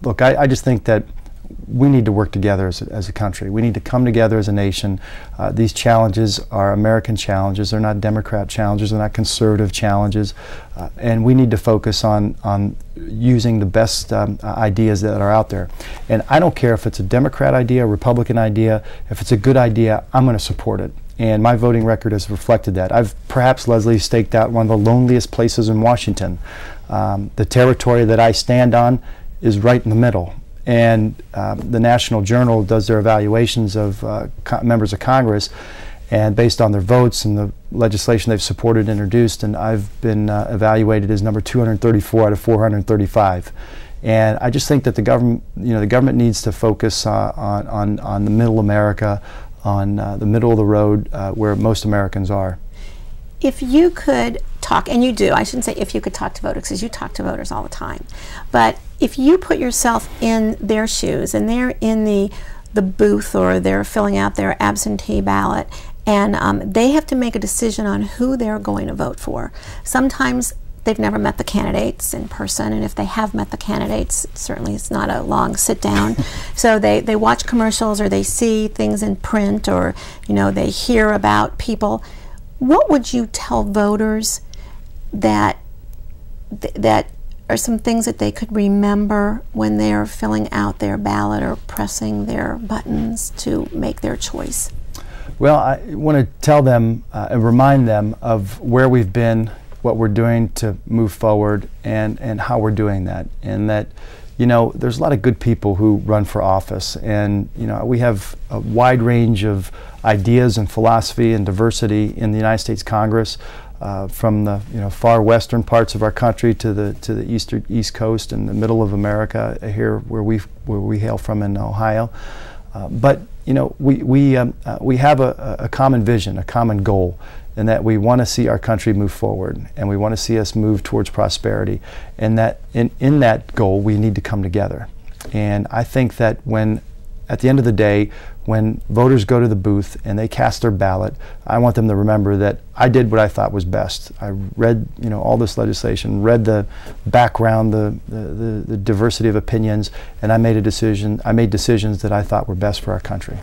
Look, I just think that we need to work together as a country. We need to come together as a nation. These challenges are American challenges. They're not Democrat challenges. They're not conservative challenges. And we need to focus on using the best ideas that are out there. And I don't care if it's a Democrat idea, a Republican idea. If it's a good idea, I'm going to support it. And my voting record has reflected that. I've perhaps, Leslie, staked out one of the loneliest places in Washington. The territory that I stand on is right in the middle. And the National Journal does their evaluations of members of Congress, and based on their votes and the legislation they've supported and introduced, and I've been evaluated as number 234 out of 435. And I just think that the government, the government needs to focus on the middle America, on the middle of the road where most Americans are. If you could talk, and you do, I shouldn't say if you could talk to voters, because you talk to voters all the time, but if you put yourself in their shoes and they're in the booth or they're filling out their absentee ballot and they have to make a decision on who they're going to vote for. Sometimes they've never met the candidates in person, and if they have met the candidates, certainly it's not a long sit down. So they watch commercials or they see things in print, or they hear about people. What would you tell voters that are some things that they could remember when they're filling out their ballot or pressing their buttons to make their choice? Well, I want to tell them and remind them of where we've been, what we're doing to move forward, and how we're doing that. And that, there's a lot of good people who run for office, and we have a wide range of ideas and philosophy and diversity in the United States Congress, from the far western parts of our country to the east coast and the middle of America here where we hail from in Ohio. But we have a common vision, a common goal, and that we want to see our country move forward, and we want to see us move towards prosperity, and that in that goal we need to come together. And I think that at the end of the day, when voters go to the booth and they cast their ballot, I want them to remember that I did what I thought was best. I read all this legislation, read the background, the diversity of opinions, and I made decisions that I thought were best for our country.